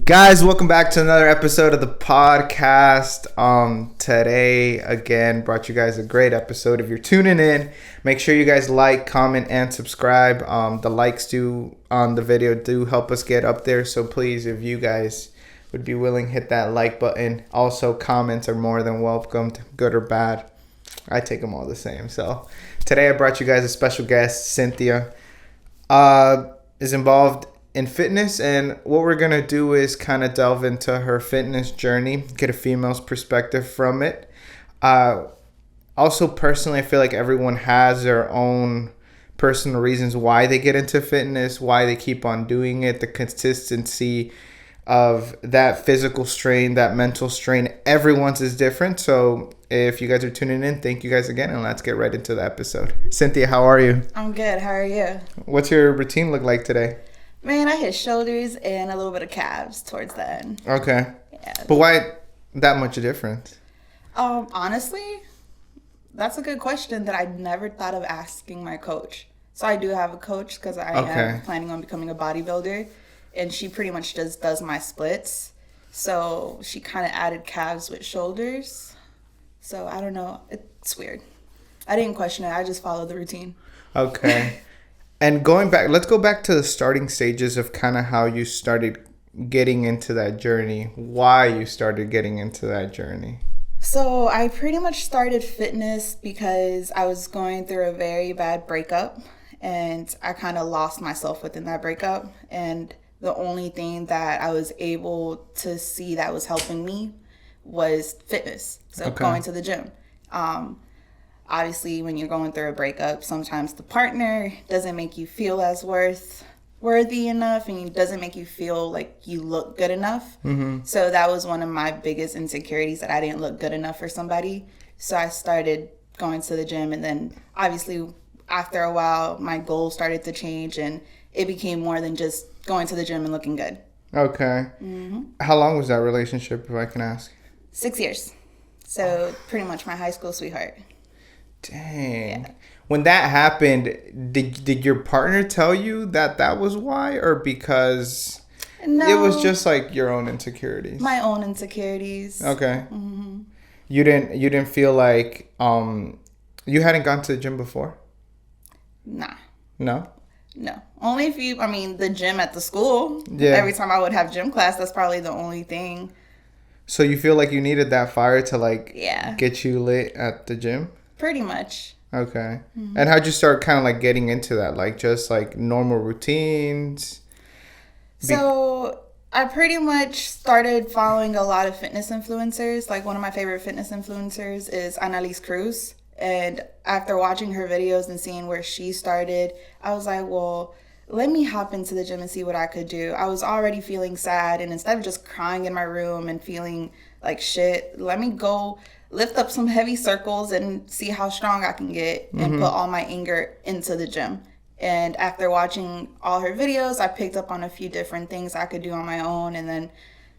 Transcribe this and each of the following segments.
Guys, welcome back to another episode of the podcast. Today, again, brought you guys a great episode. If you're tuning in, make sure you guys like, comment, and subscribe. The likes on the video do help us get up there. So please, if you guys would be willing, hit that like button. Also, comments are more than welcomed, good or bad. I take them all the same. So today I brought you guys a special guest, Cynthia. Is involved in fitness, and what we're gonna do is kind of delve into her fitness journey, get a female's perspective from it. Also, personally, I feel like everyone has their own personal reasons why they get into fitness, why they keep on doing it, the consistency of that physical strain, that mental strain. Everyone's is different. So if you guys are tuning in, thank you guys again, and let's get right into the episode. Cynthia, how are you? I'm good. How are you? What's your routine look like today? Man, I hit shoulders and a little bit of calves towards the end. Okay. Yeah. But why that much difference? Honestly, that's a good question that I never thought of asking my coach. So I do have a coach because I am planning on becoming a bodybuilder, and she pretty much just does my splits. So she kind of added calves with shoulders. So I don't know. It's weird. I didn't question it. I just followed the routine. Okay. And going back, let's go back to the starting stages of kind of how you started getting into that journey. Why you started getting into that journey. So I pretty much started fitness because I was going through a very bad breakup, and I kind of lost myself within that breakup. And the only thing that I was able to see that was helping me was fitness. So going to the gym. Obviously, when you're going through a breakup, sometimes the partner doesn't make you feel as worthy enough, and it doesn't make you feel like you look good enough. Mm-hmm. So that was one of my biggest insecurities, that I didn't look good enough for somebody. So I started going to the gym, and then obviously after a while, my goals started to change, and it became more than just going to the gym and looking good. Okay. Mm-hmm. How long was that relationship, if I can ask? 6 years. So pretty much my high school sweetheart. Dang. Yeah. When that happened, did your partner tell you that was why, or because No, it was just like your own insecurities? My own insecurities. Okay. Mm-hmm. You didn't feel like you hadn't gone to the gym before? Nah. No? No. Only if the gym at the school. Yeah. Every time I would have gym class, that's probably the only thing. So you feel like you needed that fire to get you lit at the gym? Pretty much. Okay. Mm-hmm. And how'd you start kind of like getting into that? Like just like normal routines? So I pretty much started following a lot of fitness influencers. Like one of my favorite fitness influencers is Annalise Cruz. And after watching her videos and seeing where she started, I was like, well, let me hop into the gym and see what I could do. I was already feeling sad, and instead of just crying in my room and feeling like shit, let me go lift up some heavy circles and see how strong I can get and put all my anger into the gym. And after watching all her videos, I picked up on a few different things I could do on my own, and then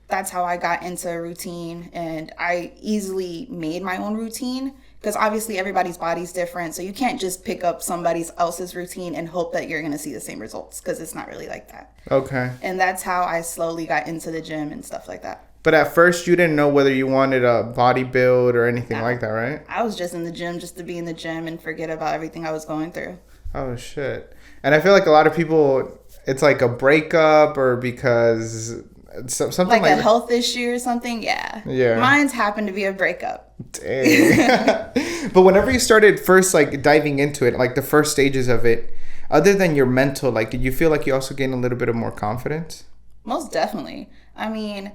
that's how I got into a routine. And I easily made my own routine, because obviously everybody's body's different, so you can't just pick up somebody else's routine and hope that you're going to see the same results, because it's not really like that. Okay. And that's how I slowly got into the gym and stuff like that. But at first you didn't know whether you wanted a body build or anything like that, right? I was just in the gym just to be in the gym and forget about everything I was going through. Oh, shit. And I feel like a lot of people, it's like a breakup or because something like a health issue or something. Yeah. Mine's happened to be a breakup. Dang. But whenever you started first like diving into it, like the first stages of it, other than your mental, like did you feel like you also gained a little bit of more confidence? Most definitely. I mean,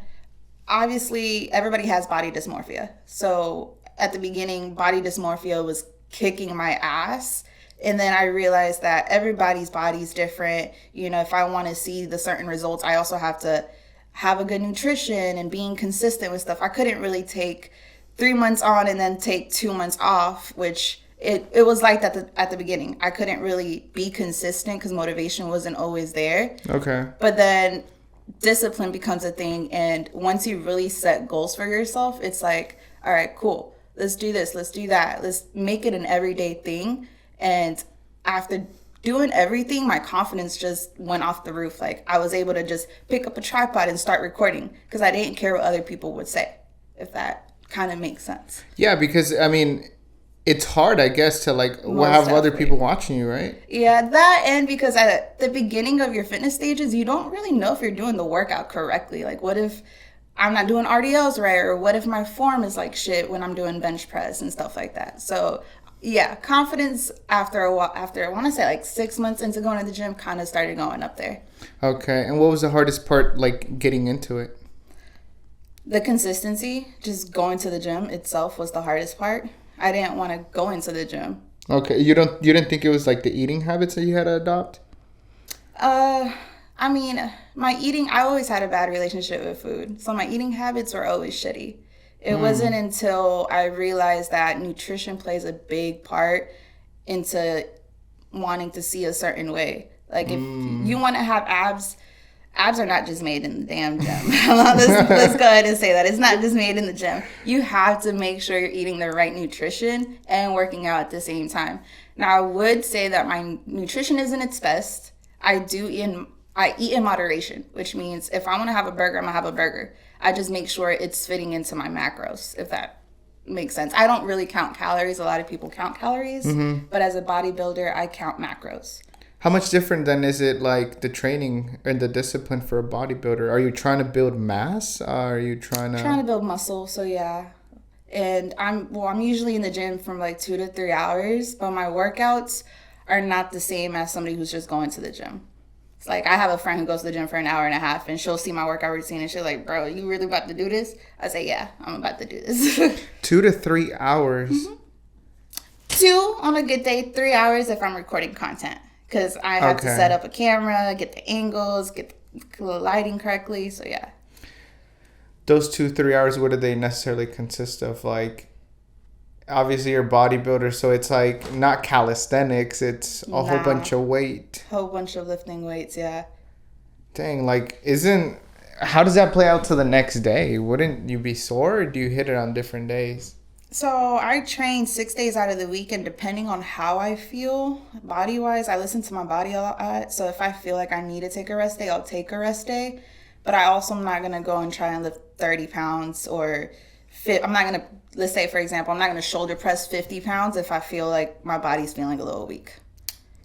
obviously everybody has body dysmorphia. So at the beginning, body dysmorphia was kicking my ass. And then I realized that everybody's body's different. You know, if I want to see the certain results, I also have to have a good nutrition and being consistent with stuff. I couldn't really take 3 months on and then take 2 months off, which it was like that at the beginning. I couldn't really be consistent because motivation wasn't always there. Okay. But then discipline becomes a thing, and once you really set goals for yourself, it's like, all right, cool, let's do this, let's do that, let's make it an everyday thing. And after doing everything, my confidence just went off the roof. Like, I was able to just pick up a tripod and start recording because I didn't care what other people would say, if that kind of makes sense. Yeah, because, I mean, it's hard, I guess, to, like, have other people watching you, right? Yeah, that, and because at the beginning of your fitness stages, you don't really know if you're doing the workout correctly. Like, what if I'm not doing RDLs right? Or what if my form is like shit when I'm doing bench press and stuff like that? So, yeah, confidence after a while, after I want to say like 6 months into going to the gym, kind of started going up there. Okay, and what was the hardest part, like, getting into it? The consistency, just going to the gym itself was the hardest part. I didn't want to go into the gym. Okay, you didn't think it was like the eating habits that you had to adopt? I mean, I always had a bad relationship with food, so my eating habits were always shitty. It wasn't until I realized that nutrition plays a big part into wanting to see a certain way. Like, if you want to have abs are not just made in the damn gym. let's go ahead and say that. It's not just made in the gym. You have to make sure you're eating the right nutrition and working out at the same time. Now, I would say that my nutrition isn't its best. I eat in moderation, which means if I want to have a burger, I'm going to have a burger. I just make sure it's fitting into my macros, if that makes sense. I don't really count calories. A lot of people count calories, but as a bodybuilder, I count macros. How much different then is it, like, the training and the discipline for a bodybuilder? Are you trying to build mass? Are you trying to build muscle? So yeah. And I'm usually in the gym from like 2 to 3 hours, but my workouts are not the same as somebody who's just going to the gym. It's like, I have a friend who goes to the gym for an hour and a half, and she'll see my workout routine, and she's like, bro, you really about to do this? I say, yeah, I'm about to do this. 2 to 3 hours? Mm-hmm. 2 on a good day, 3 hours if I'm recording content. Because I have to set up a camera, get the angles, get the lighting correctly, so yeah. Those 2-3 hours, what do they necessarily consist of? Like, obviously you're a bodybuilder, so it's like not calisthenics, it's a whole bunch of weight. Whole bunch of lifting weights, yeah. Dang, like, how does that play out to the next day? Wouldn't you be sore, or do you hit it on different days? So I train 6 days out of the week, and depending on how I feel body-wise, I listen to my body a lot. So if I feel like I need to take a rest day, I'll take a rest day. But I also am not going to go and try and lift 30 pounds or I'm not going to, let's say, for example, I'm not going to shoulder press 50 pounds if I feel like my body's feeling a little weak.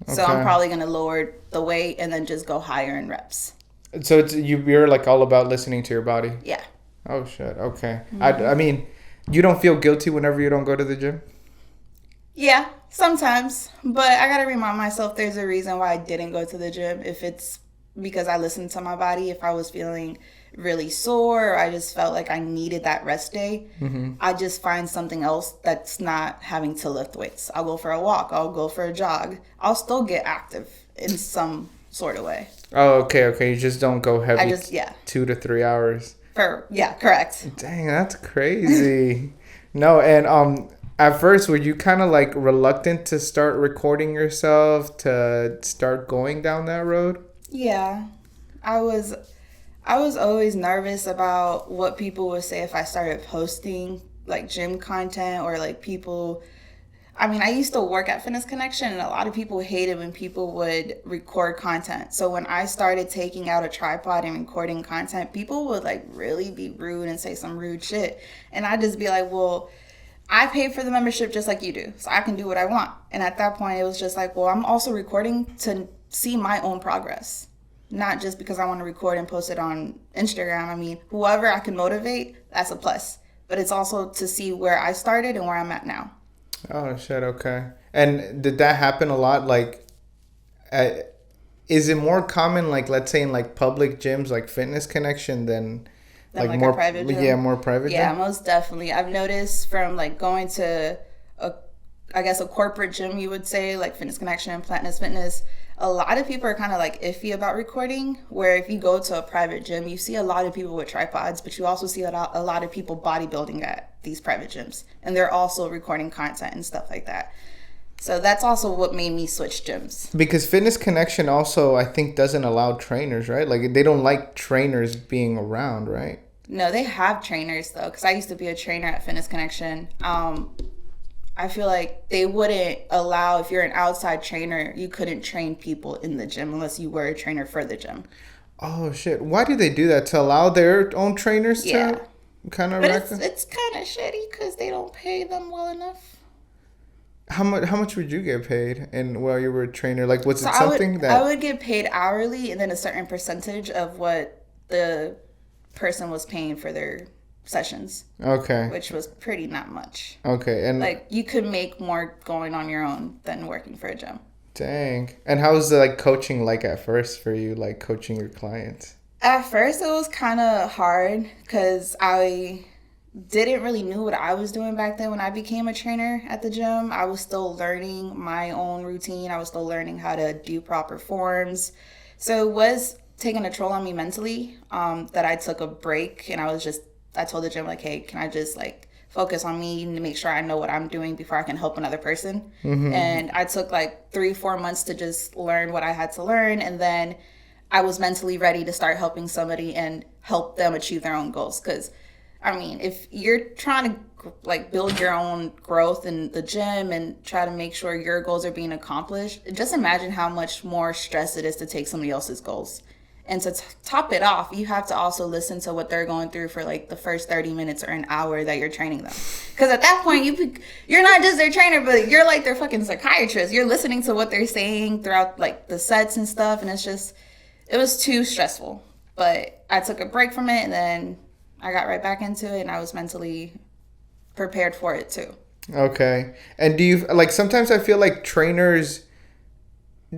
Okay. So I'm probably going to lower the weight and then just go higher in reps. So you're like all about listening to your body? Yeah. Oh, shit. Okay. I mean, you don't feel guilty whenever you don't go to the gym? Yeah, sometimes. But I got to remind myself there's a reason why I didn't go to the gym. If it's because I listened to my body, if I was feeling really sore or I just felt like I needed that rest day, I just find something else that's not having to lift weights. I'll go for a walk. I'll go for a jog. I'll still get active in some sort of way. Oh, okay. You just don't go heavy. 2 to 3 hours. Correct. Dang, that's crazy. No, and at first, were you kind of like reluctant to start recording yourself, to start going down that road? Yeah, I was always nervous about what people would say if I started posting like gym content or like people. I mean, I used to work at Fitness Connection, and a lot of people hated when people would record content. So when I started taking out a tripod and recording content, people would like really be rude and say some rude shit. And I'd just be like, well, I paid for the membership just like you do, so I can do what I want. And at that point, it was just like, well, I'm also recording to see my own progress, not just because I want to record and post it on Instagram. I mean, whoever I can motivate, that's a plus. But it's also to see where I started and where I'm at now. Oh, shit, okay. And did that happen a lot? Like, is it more common, like, let's say in, like, public gyms, like Fitness Connection, than like more a private gym? Yeah, more private Yeah, gym? most definitely. I've noticed from, like, going to, a corporate gym, you would say, like Fitness Connection and Platinum Fitness, a lot of people are kind of, like, iffy about recording, where if you go to a private gym, you see a lot of people with tripods, but you also see a lot of people bodybuilding at these private gyms, and they're also recording content and stuff like that. So that's also what made me switch gyms. Because Fitness Connection also, I think, doesn't allow trainers, right? Like, they don't like trainers being around, right? No, they have trainers, though, because I used to be a trainer at Fitness Connection. I feel like they wouldn't allow, if you're an outside trainer, you couldn't train people in the gym unless you were a trainer for the gym. Oh shit! Why do they do that? To allow their own trainers to kind of? But it's kind of shitty because they don't pay them well enough. How much would you get paid? And while you were a trainer, like was it something that I would get paid hourly, and then a certain percentage of what the person was paying for their sessions. Okay. Which was pretty not much. Okay, and like you could make more going on your own than working for a gym. Dang. And how was the like coaching like at first for you, like coaching your clients? At first it was kind of hard because I didn't really knew what I was doing back then when I became a trainer at the gym. I was still learning my own routine. I was still learning how to do proper forms. So it was taking a toll on me mentally, that I took a break, and I told the gym like, hey, can I just like focus on me to make sure I know what I'm doing before I can help another person. Mm-hmm. And I took like 3-4 months to just learn what I had to learn. And then I was mentally ready to start helping somebody and help them achieve their own goals. Because, I mean, if you're trying to like build your own growth in the gym and try to make sure your goals are being accomplished, just imagine how much more stress it is to take somebody else's goals. And to top it off, you have to also listen to what they're going through for like the first 30 minutes or an hour that you're training them. Because at that point, you're not just their trainer, but you're like their fucking psychiatrist. You're listening to what they're saying throughout like the sets and stuff. And it was too stressful. But I took a break from it, and then I got right back into it, and I was mentally prepared for it too. Okay. And do you, like, sometimes I feel like trainers...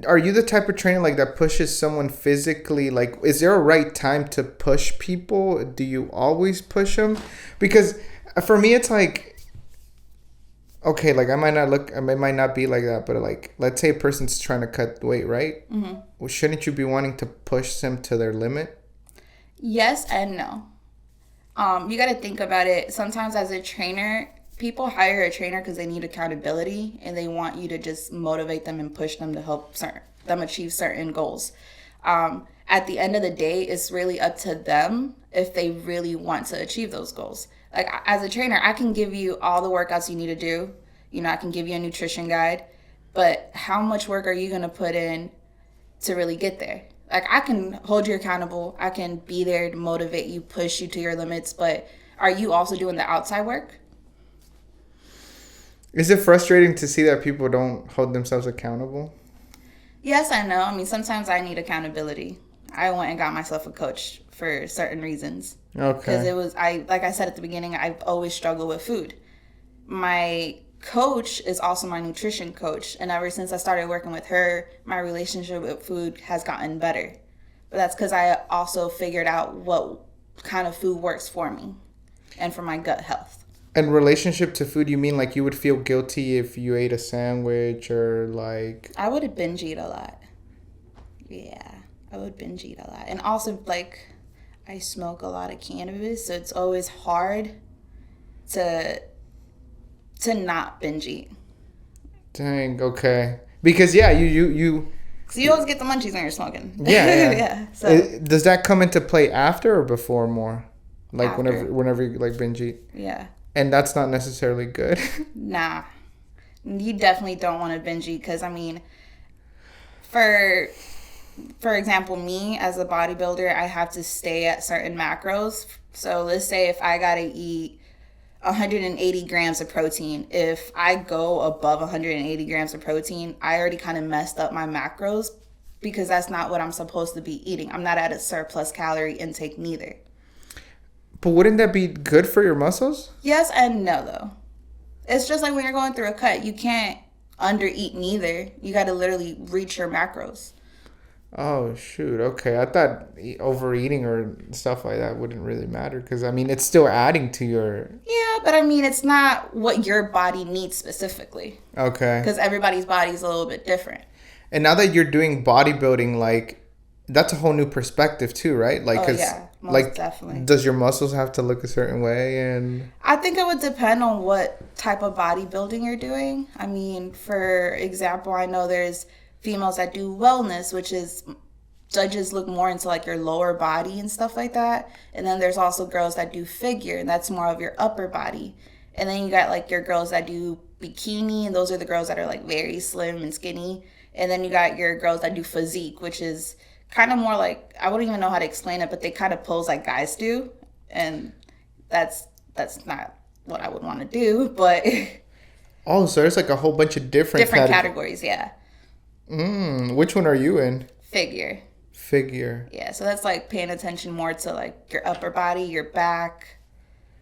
Are you the type of trainer like that pushes someone physically? Like, is there a right time to push people? Do you always push them? Because for me, it's like, okay, like I might not be like that, but like, let's say a person's trying to cut weight, right? Mm-hmm. Well, shouldn't you be wanting to push them to their limit? Yes and no. You got to think about it. Sometimes as a trainer, people hire a trainer because they need accountability, and they want you to just motivate them and push them to help them achieve certain goals. At the end of the day, it's really up to them if they really want to achieve those goals. Like, as a trainer, I can give you all the workouts you need to do. You know, I can give you a nutrition guide, but how much work are you going to put in to really get there? Like, I can hold you accountable. I can be there to motivate you, push you to your limits, but are you also doing the outside work? Is it frustrating to see that people don't hold themselves accountable? Yes, I know. I mean, sometimes I need accountability. I went and got myself a coach for certain reasons. Okay. Because like I said at the beginning, I've always struggled with food. My coach is also my nutrition coach. And ever since I started working with her, my relationship with food has gotten better. But that's because I also figured out what kind of food works for me and for my gut health. And relationship to food, you mean like you would feel guilty if you ate a sandwich or like... I would binge eat a lot. Yeah, I would binge eat a lot. And also, like, I smoke a lot of cannabis, so it's always hard to not binge eat. Dang, okay. Because, yeah, you... So you always get the munchies when you're smoking. Yeah. Yeah. So. Does that come into play after or before more? Like after. whenever you like binge eat? Yeah. And that's not necessarily good. Nah. You definitely don't want to binge eat because, I mean, for example, me as a bodybuilder, I have to stay at certain macros. So let's say if I got to eat 180 grams of protein, if I go above 180 grams of protein, I already kind of messed up my macros because that's not what I'm supposed to be eating. I'm not at a surplus calorie intake neither. But wouldn't that be good for your muscles? Yes and no, though. It's just like when you're going through a cut. You can't undereat neither. You got to literally reach your macros. Oh, shoot. Okay. I thought overeating or stuff like that wouldn't really matter because, I mean, it's still adding to your... Yeah, but I mean, it's not what your body needs specifically. Okay. Because everybody's body is a little bit different. And now that you're doing bodybuilding, like, that's a whole new perspective too, right? Like, yeah. Most definitely. Does your muscles have to look a certain way? And I think it would depend on what type of bodybuilding you're doing. I mean, for example, I know there's females that do wellness, which is judges look more into like your lower body and stuff like that. And then there's also girls that do figure, and that's more of your upper body. And then you got like your girls that do bikini, and those are the girls that are like very slim and skinny. And then you got your girls that do physique, which is kind of more like, I wouldn't even know how to explain it, but they kind of pose like guys do. And that's not what I would want to do, but Oh, so there's like a whole bunch of different categories, yeah. Which one are you in? Figure. Yeah, so that's like paying attention more to like your upper body, your back.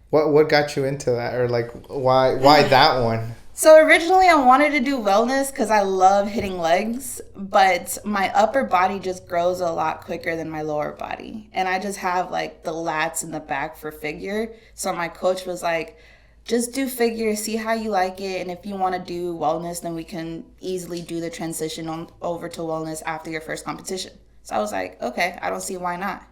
What got you into that, or like why that one? So originally I wanted to do wellness because I love hitting legs, but my upper body just grows a lot quicker than my lower body. And I just have like the lats in the back for figure. So my coach was like, just do figure, see how you like it. And if you want to do wellness, then we can easily do the transition over to wellness after your first competition. So I was like, okay, I don't see why not.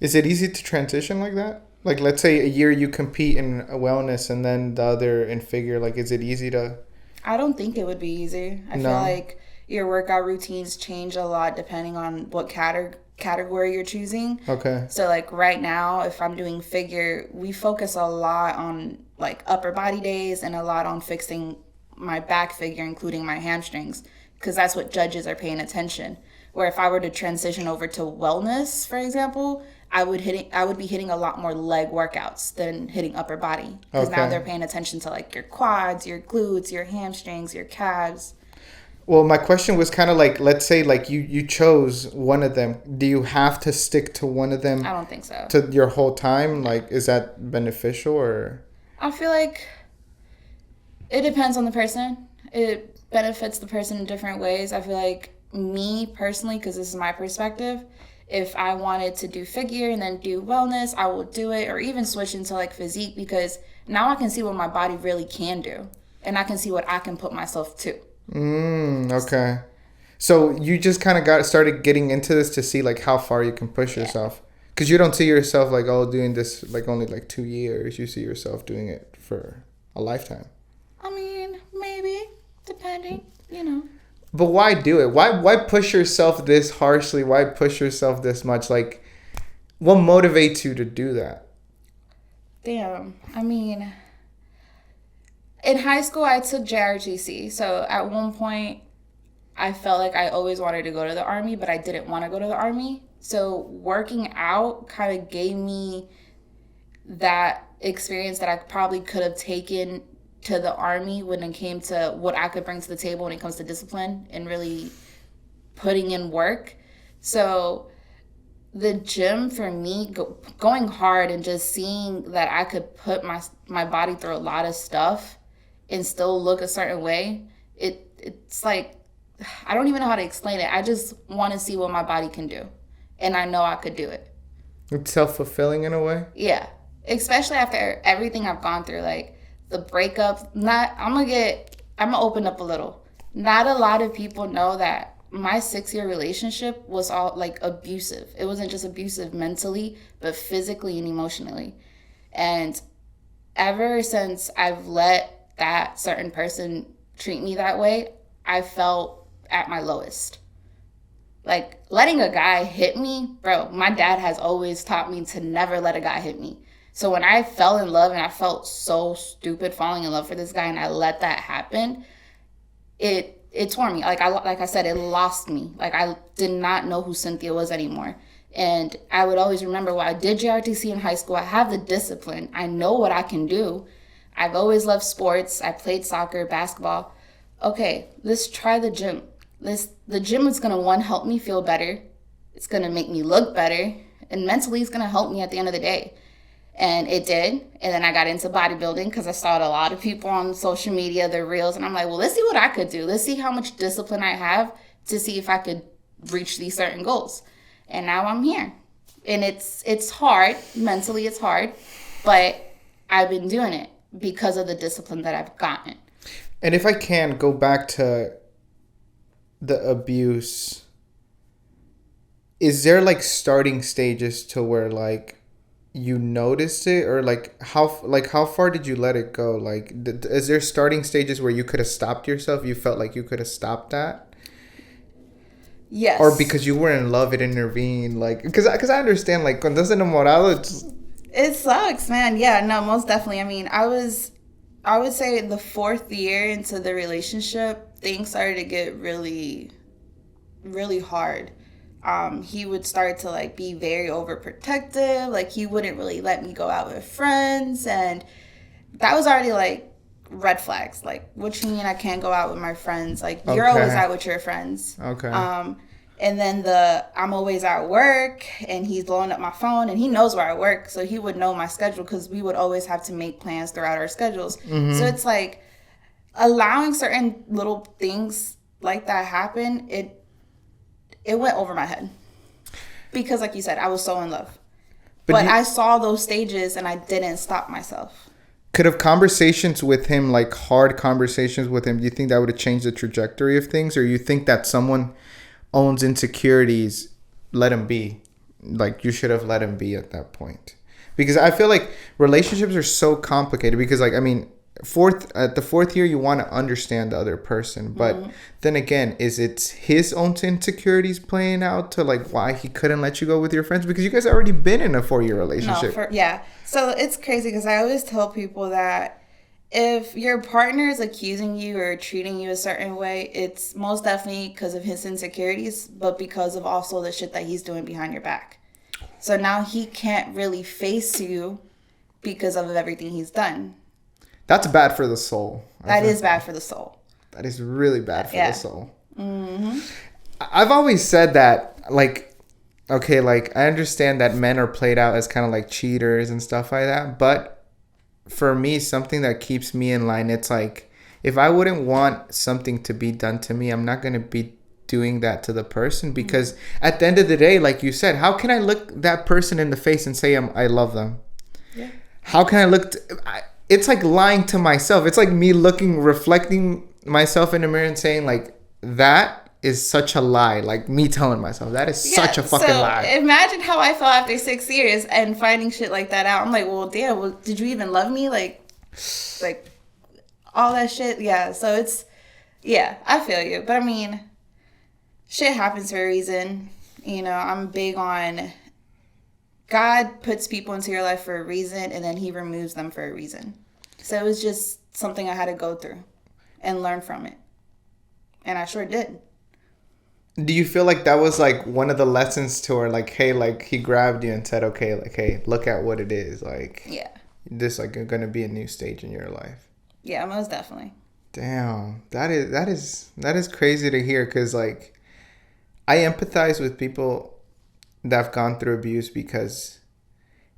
Is it easy to transition like that? Like, let's say a year you compete in a wellness and then the other in figure. Like, is it easy to... I don't think it would be easy. I feel like your workout routines change a lot depending on what category you're choosing. Okay. So, like, right now, if I'm doing figure, we focus a lot on, like, upper body days and a lot on fixing my back figure, including my hamstrings, because that's what judges are paying attention. Where if I were to transition over to wellness, for example, I would be hitting a lot more leg workouts than hitting upper body, because now they're paying attention to like your quads, your glutes, your hamstrings, your calves. Well, my question was kind of like, let's say like you chose one of them. Do you have to stick to one of them? I don't think so. To your whole time? Like, is that beneficial or? I feel like it depends on the person. It benefits the person in different ways. I feel like me personally, because this is my perspective, if I wanted to do figure and then do wellness, I will do it, or even switch into like physique, because now I can see what my body really can do and I can see what I can put myself to. Okay. So you just kind of started getting into this to see like how far you can push yourself, because you don't see yourself like, oh, doing this like only like 2 years. You see yourself doing it for a lifetime. I mean, maybe, depending, you know. But why do it? Why push yourself this harshly? Why push yourself this much? Like, what motivates you to do that? Damn. I mean, in high school, I took JROTC. So at one point, I felt like I always wanted to go to the Army, but I didn't want to go to the Army. So working out kind of gave me that experience that I probably could have taken to the Army when it came to what I could bring to the table when it comes to discipline and really putting in work. So the gym for me, going hard and just seeing that I could put my body through a lot of stuff and still look a certain way, it's like, I don't even know how to explain it. I just want to see what my body can do. And I know I could do it. It's self-fulfilling in a way? Yeah. Especially after everything I've gone through, like the breakup. I'm gonna open up a little. Not a lot of people know that my 6-year relationship was all like abusive. It wasn't just abusive mentally, but physically and emotionally. And ever since I've let that certain person treat me that way, I felt at my lowest. Like, letting a guy hit me, bro, my dad has always taught me to never let a guy hit me. So when I fell in love and I felt so stupid falling in love for this guy and I let that happen, it tore me. Like I said, it lost me. Like, I did not know who Cynthia was anymore. And I would always remember, well, I did JRTC in high school. I have the discipline. I know what I can do. I've always loved sports. I played soccer, basketball. Okay, let's try the gym. The gym is going to, one, help me feel better. It's going to make me look better. And mentally, it's going to help me at the end of the day. And it did. And then I got into bodybuilding because I saw a lot of people on social media, their reels. And I'm like, well, let's see what I could do. Let's see how much discipline I have to see if I could reach these certain goals. And now I'm here. And it's hard. Mentally, it's hard. But I've been doing it because of the discipline that I've gotten. And if I can go back to the abuse, is there like starting stages to where like you noticed it, or like how far did you let it go? Like, is there starting stages where you could have stopped yourself? You felt like you could have stopped that? Yes. Or because you were in love, it intervened? Like, because I understand, like, cuando estás enamorado, it sucks, man. Yeah, no, most definitely. I mean, I was I would say the 4th year into the relationship, things started to get really, really hard. He would start to like be very overprotective. Like he wouldn't really let me go out with friends, and that was already like red flags. Like, what you mean I can't go out with my friends? Like, you're always out with your friends. Okay. And then I'm always at work, and he's blowing up my phone, and he knows where I work, so he would know my schedule because we would always have to make plans throughout our schedules. Mm-hmm. So it's like allowing certain little things like that happen. It went over my head because, like you said, I was so in love, but I saw those stages and I didn't stop myself. Could have conversations with him, like hard conversations with him, do you think that would have changed the trajectory of things, or you think that someone owns insecurities, let him be? Like, you should have let him be at that point. Because I feel like relationships are so complicated because, like, I mean, at the 4th year, you want to understand the other person. But then again, is it his own insecurities playing out to, like, why he couldn't let you go with your friends? Because you guys already been in a 4-year relationship. Yeah. So it's crazy because I always tell people that if your partner is accusing you or treating you a certain way, it's most definitely because of his insecurities, but because of also the shit that he's doing behind your back. So now he can't really face you because of everything he's done. That's bad for the soul. That is bad for the soul. That is really bad for the soul. Mm-hmm. I've always said that, like, okay, like, I understand that men are played out as kind of like cheaters and stuff like that, but for me, something that keeps me in line, it's like, if I wouldn't want something to be done to me, I'm not going to be doing that to the person, because at the end of the day, like you said, how can I look that person in the face and say I love them? Yeah. How can I look... It's like lying to myself. It's like me reflecting myself in the mirror and saying, like, that is such a lie. Like, me telling myself that is such a fucking lie. Imagine how I felt after 6 years and finding shit like that out. I'm like, well, damn, well, did you even love me? Like all that shit. Yeah. So it's, yeah, I feel you. But I mean, shit happens for a reason. You know, I'm big on God puts people into your life for a reason, and then he removes them for a reason. So it was just something I had to go through and learn from it. And I sure did. Do you feel like that was like one of the lessons to her? Like, hey, like he grabbed you and said, okay, like, hey, look at what it is. Like, yeah, this like going to be a new stage in your life. Yeah, most definitely. Damn, that is crazy to hear, because like I empathize with people that have gone through abuse, because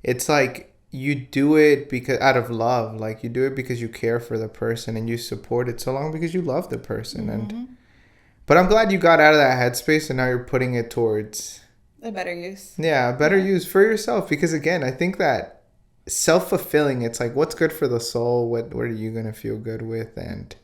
it's like you do it because out of love. Like, you do it because you care for the person and you support it so long because you love the person. Mm-hmm. But I'm glad you got out of that headspace and now you're putting it towards a better use. Yeah, a better use for yourself, because again, I think that self-fulfilling, it's like, what's good for the soul? What are you gonna feel good with? And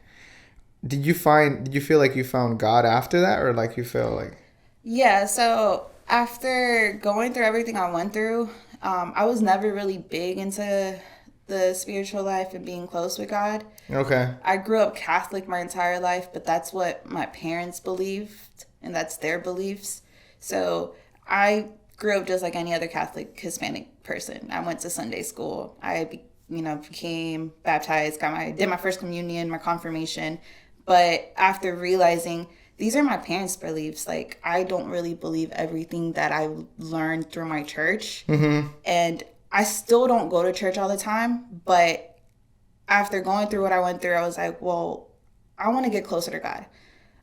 did you feel like you found God after that, or like you feel like... Yeah, so after going through everything I went through, I was never really big into the spiritual life and being close with God. Okay. I grew up Catholic my entire life, but that's what my parents believed, and that's their beliefs. So I grew up just like any other Catholic Hispanic person. I went to Sunday school. I became baptized, did my first communion, my confirmation. But after realizing these are my parents' beliefs, like, I don't really believe everything that I learned through my church. Mm-hmm. And I still don't go to church all the time. But after going through what I went through, I was like, well, I want to get closer to God.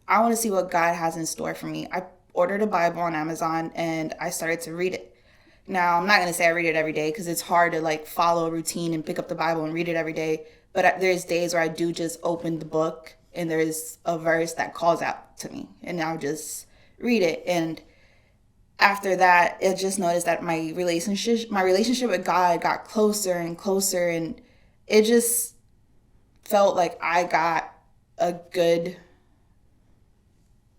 I want to see what God has in store for me. I ordered a Bible on Amazon and I started to read it. Now, I'm not going to say I read it every day, because it's hard to like follow a routine and pick up the Bible and read it every day. But there's days where I do just open the book and there's a verse that calls out to me, and I'll just read it. And after that, I just noticed that my relationship with God got closer and closer, and it just felt like I got a good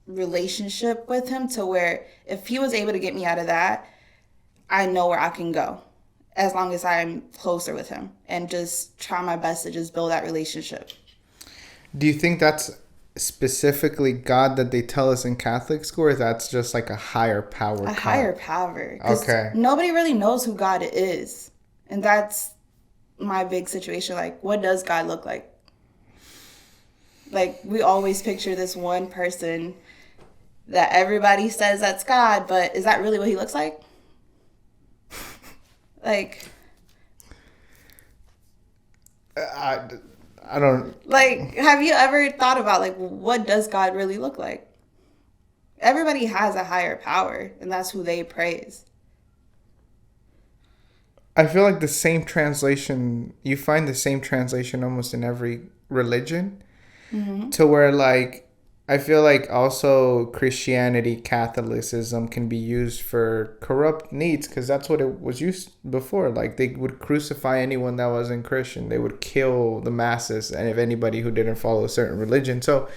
relationship with him, to where if he was able to get me out of that, I know where I can go, as long as I'm closer with him, and just try my best to just build that relationship. Do you think that's specifically God that they tell us in Catholic school, or that's just like a higher power? Higher power. Okay. Nobody really knows who God is. And that's my big situation. Like, what does God look like? Like, we always picture this one person that everybody says that's God, but is that really what he looks like? Like, I don't... Like, have you ever thought about, like, what does God really look like? Everybody has a higher power, and that's who they praise. I feel like the same translation, you find the same translation almost in every religion. Mm-hmm. To where, like, I feel like also Christianity, Catholicism can be used for corrupt needs, because that's what it was used before. Like, they would crucify anyone that wasn't Christian. They would kill the masses and if anybody who didn't follow a certain religion. So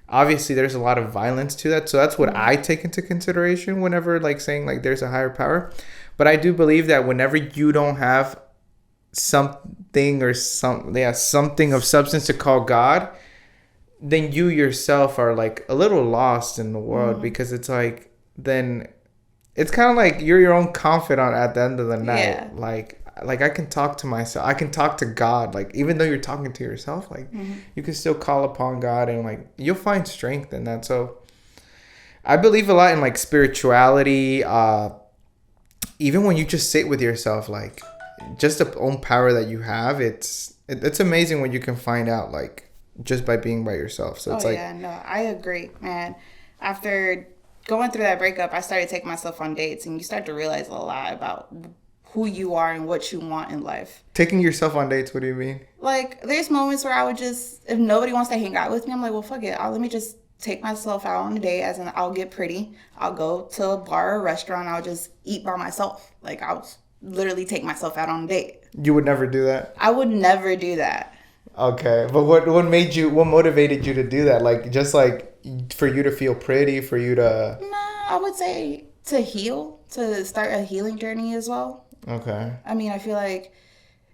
obviously there's a lot of violence to that. So that's what I take into consideration whenever, like, saying, like, there's a higher power. But I do believe that whenever you don't have something or something of substance to call God, then you yourself are, like, a little lost in the world, because it's like, then it's kind of like you're your own confidant at the end of the night. Yeah. Like I can talk to myself. I can talk to God. Like, even though you're talking to yourself, like, you can still call upon God, and, like, you'll find strength in that. So I believe a lot in, like, spirituality. Even when you just sit with yourself, like, just the own power that you have, it's amazing when you can find out, like, just by being by yourself. So it's I agree, man. After going through that breakup, I started taking myself on dates, and you start to realize a lot about who you are and what you want in life. Taking yourself on dates, what do you mean? Like, there's moments where I would just, if nobody wants to hang out with me, I'm like, well, fuck it. Let me just take myself out on a date, as in I'll get pretty. I'll go to a bar or a restaurant. I'll just eat by myself. Like, I'll literally take myself out on a date. You would never do that? I would never do that. Okay, but what motivated you to do that? Like, just, like, for you to feel pretty, for you to... Nah, I would say to heal, to start a healing journey as well. Okay. I mean, I feel like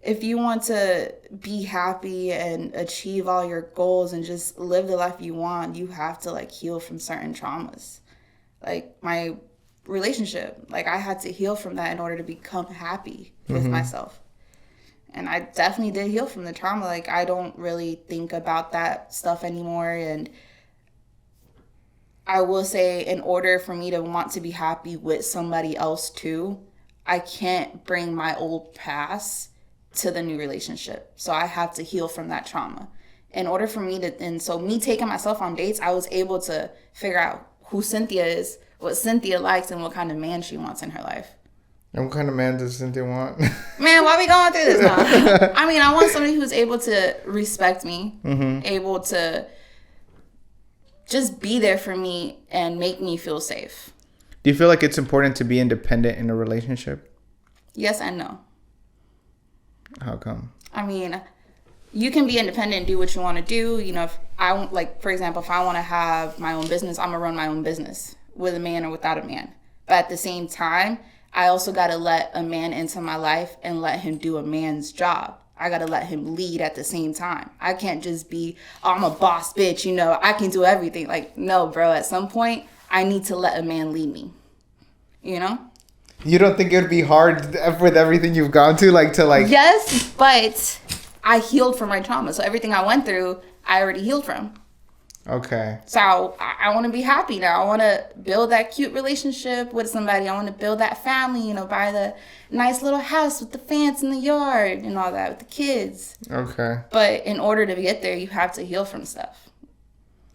if you want to be happy and achieve all your goals and just live the life you want, you have to, like, heal from certain traumas. Like, my relationship, like, I had to heal from that in order to become happy with myself. And I definitely did heal from the trauma. Like, I don't really think about that stuff anymore. And I will say, in order for me to want to be happy with somebody else too, I can't bring my old past to the new relationship. So I have to heal from that trauma. In order for me to, and so me taking myself on dates, I was able to figure out who Cynthia is, what Cynthia likes, and what kind of man she wants in her life. And what kind of man does Cynthia want? Man, why are we going through this now? I mean, I want somebody who's able to respect me, able to just be there for me and make me feel safe. Do you feel like it's important to be independent in a relationship? Yes and no. How come? I mean, you can be independent and do what you want to do. You know, if I, like, for example, if I want to have my own business, I'm going to run my own business with a man or without a man. But at the same time, I also got to let a man into my life and let him do a man's job. I got to let him lead at the same time. I can't just be, oh, I'm a boss bitch, you know, I can do everything. Like, no, bro, at some point, I need to let a man lead me, you know? You don't think it would be hard with everything you've gone to, like, to, like... Yes, but I healed from my trauma. So everything I went through, I already healed from. Okay. So I want to be happy now. I want to build that cute relationship with somebody. I want to build that family, you know, buy the nice little house with the fence in the yard and all that with the kids. Okay. But in order to get there, you have to heal from stuff.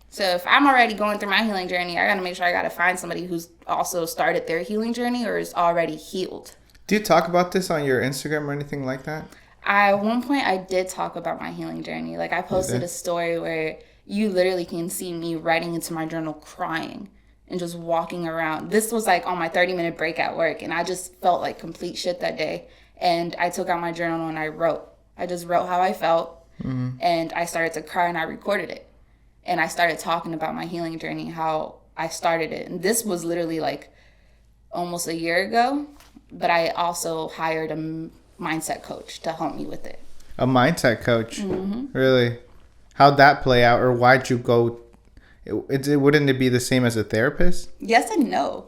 So if I'm already going through my healing journey, I got to make sure I got to find somebody who's also started their healing journey or is already healed. Do you talk about this on your Instagram or anything like that? At one point, I did talk about my healing journey. Like, I posted a story where you literally can see me writing into my journal crying and just walking around. This was like on my 30-minute break at work, and I just felt like complete shit that day. And I took out my journal and I wrote. I just wrote how I felt, and I started to cry and I recorded it. And I started talking about my healing journey, how I started it. And this was literally like almost a year ago, but I also hired a mindset coach to help me with it. A mindset coach? Really? How'd that play out, or why'd you go? Wouldn't it be the same as a therapist? Yes and no.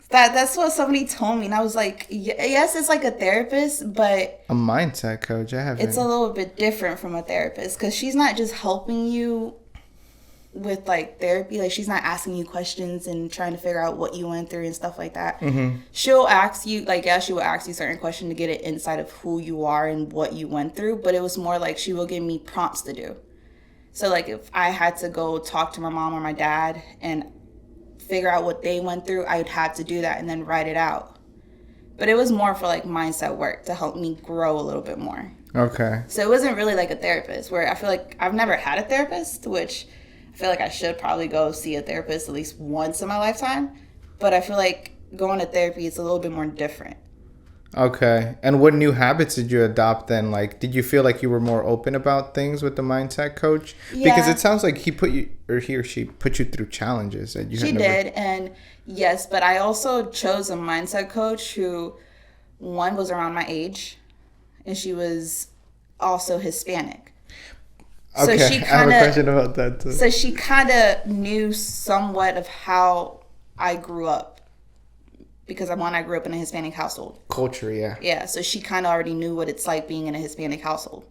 That's what somebody told me, and I was like, yes, it's like a therapist, but a mindset coach. It's a little bit different from a therapist because she's not just helping you with like therapy, like she's not asking you questions and trying to figure out what you went through and stuff like that. She'll ask you, like, yeah, she will ask you certain questions to get an insight of who you are and what you went through, but it was more like she will give me prompts to do. So like if I had to go talk to my mom or my dad and figure out what they went through, I'd have to do that and then write it out. But it was more for like mindset work to help me grow a little bit more. Okay. So it wasn't really like a therapist, where I feel like I've never had a therapist, which I feel like I should probably go see a therapist at least once in my lifetime. But I feel like going to therapy is a little bit more different. Okay. And what new habits did you adopt then? Like, did you feel like you were more open about things with the mindset coach? Yeah. Because it sounds like he or she put you through challenges that you She did, and yes, but I also chose a mindset coach who, one, was around my age, and she was also Hispanic. Okay, so she I have a question about that too. So she kind of knew somewhat of how I grew up, because I grew up in a Hispanic household. Culture, yeah. Yeah, so she kind of already knew what it's like being in a Hispanic household.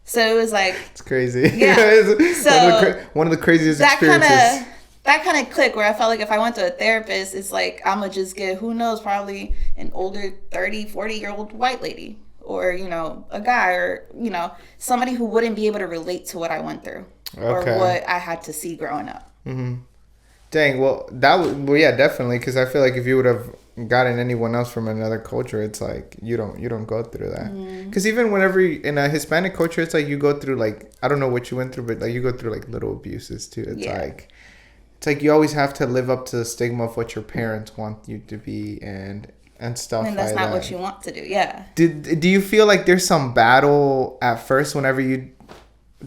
So it was like... It's crazy. Yeah. So one of the craziest experiences. That kind of clicked, where I felt like if I went to a therapist, it's like I'm going to just get, who knows, probably an older 30, 40-year-old white lady. Or, you know, a guy, or, you know, somebody who wouldn't be able to relate to what I went through. Okay. Or what I had to see growing up. Mm-hmm. Dang, well, yeah, definitely. Because I feel like if you would have gotten anyone else from another culture, it's like you don't go through that. Because even whenever in a Hispanic culture, it's like you go through, like, I don't know what you went through, but like you go through like little abuses too. It's like you always have to live up to the stigma of what your parents want you to be and stuff like that. And that's not what you want to do, yeah. Do you feel like there's some battle at first whenever you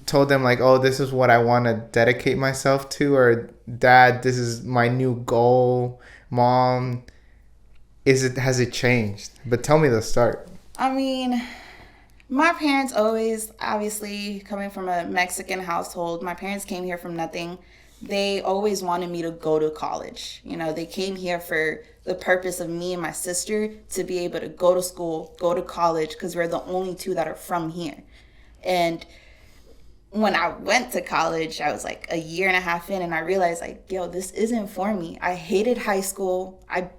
told them, like, oh, this is what I want to dedicate myself to, or Dad, this is my new goal, Mom, has it changed? But tell me the start. I mean, my parents always, obviously, coming from a Mexican household, my parents came here from nothing. They always wanted me to go to college. You know, they came here for the purpose of me and my sister to be able to go to school, go to college, because we're the only two that are from here. And when I went to college, I was like a year and a half in, and I realized, like, yo, this isn't for me. I hated high school. I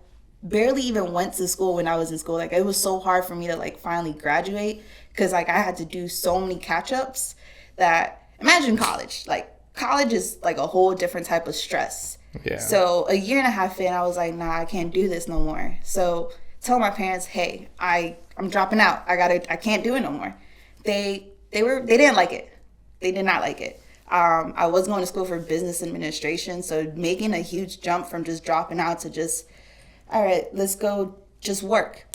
barely even went to school when I was in school. Like, it was so hard for me to, like, finally graduate, because, like, I had to do so many catch-ups that, imagine college. Like, college is like a whole different type of stress. Yeah. So a year and a half in, I was like, nah, I can't do this no more. So tell my parents, hey, I'm dropping out. I can't do it no more. They didn't like it. They did not like it. I was going to school for business administration, so making a huge jump from just dropping out to just, all right, let's go just work.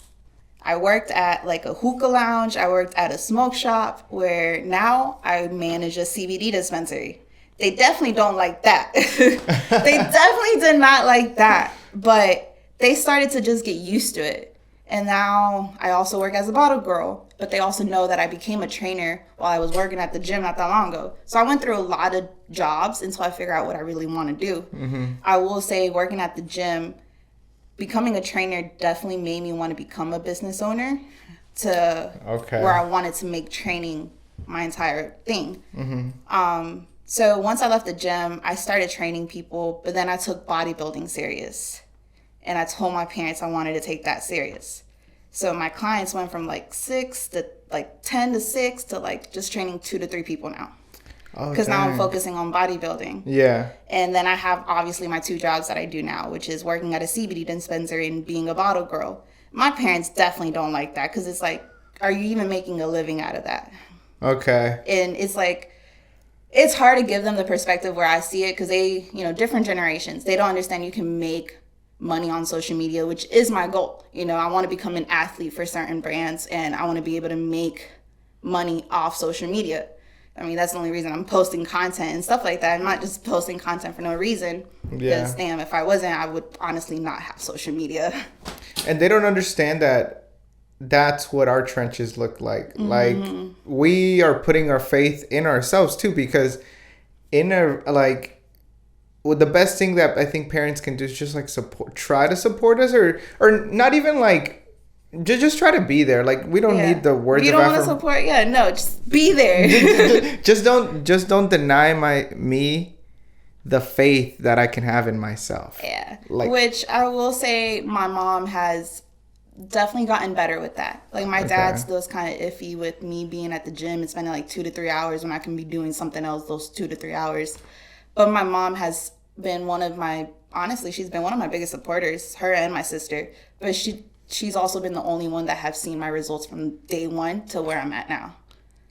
I worked at like a hookah lounge. I worked at a smoke shop, where now I manage a CBD dispensary. They definitely don't like that. They definitely did not like that. But they started to just get used to it. And now I also work as a bottle girl. But they also know that I became a trainer while I was working at the gym not that long ago. So I went through a lot of jobs until I figure out what I really want to do. Mm-hmm. I will say, working at the gym, becoming a trainer definitely made me want to become a business owner, where I wanted to make training my entire thing. Mm-hmm. So once I left the gym, I started training people, but then I took bodybuilding serious. And I told my parents I wanted to take that serious. So my clients went from like 10 to 6 to like just training 2 to 3 people now. Because now I'm focusing on bodybuilding. Yeah. And then I have obviously my 2 jobs that I do now, which is working at a CBD dispensary and being a bottle girl. My parents definitely don't like that, because it's like, are you even making a living out of that? Okay. And it's like, it's hard to give them the perspective where I see it, because they, different generations, they don't understand you can make money on social media, which is my goal. I want to become an athlete for certain brands, and I want to be able to make money off social media. I mean, that's the only reason I'm posting content and stuff like that. I'm not just posting content for no reason. Yeah. Because, damn, if I wasn't, I would honestly not have social media. And they don't understand that that's what our trenches look like. Mm-hmm. Like, we are putting our faith in ourselves too, because the best thing that I think parents can do is just like try to support us, or not even like just try to be there. Like, we don't need the words. You don't want to support. Yeah, no, just be there. just don't deny me the faith that I can have in myself. Yeah, like, which I will say, my mom has definitely gotten better with that. Like, my dad still is kind of iffy with me being at the gym and spending like 2 to 3 hours when I can be doing something else those 2 to 3 hours. But my mom has been she's been one of my biggest supporters, her and my sister. But she's also been the only one that have seen my results from day one to where I'm at now.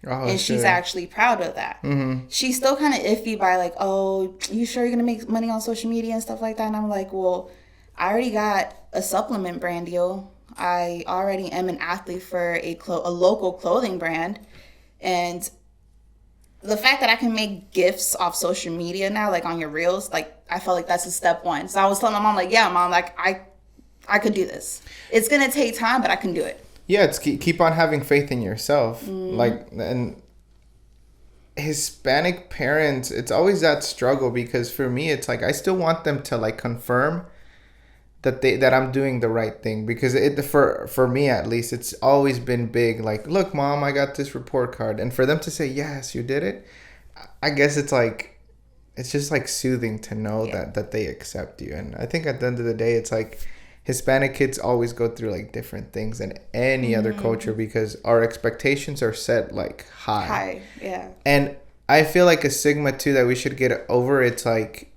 Oh, and she's actually proud of that. Mm-hmm. She's still kind of iffy by like, oh, you sure you're going to make money on social media and stuff like that? And I'm like, well, I already got a supplement brand deal. I already am an athlete for a local clothing brand. And the fact that I can make gifts off social media now, like on your reels, like, I felt like that's a step one. So I was telling my mom, like, yeah, Mom, like, I could do this. It's going to take time, but I can do it. Yeah, it's keep on having faith in yourself. Like, and Hispanic parents, it's always that struggle, because for me, it's like, I still want them to like confirm that I'm doing the right thing, because for me at least, it's always been big. Like, look, Mom, I got this report card, and for them to say, yes, you did it. I guess it's like, it's just like soothing to know that they accept you. And I think at the end of the day, it's like, Hispanic kids always go through like different things than any other culture, because our expectations are set like high. Yeah. And I feel like a stigma too that we should get over. It's like,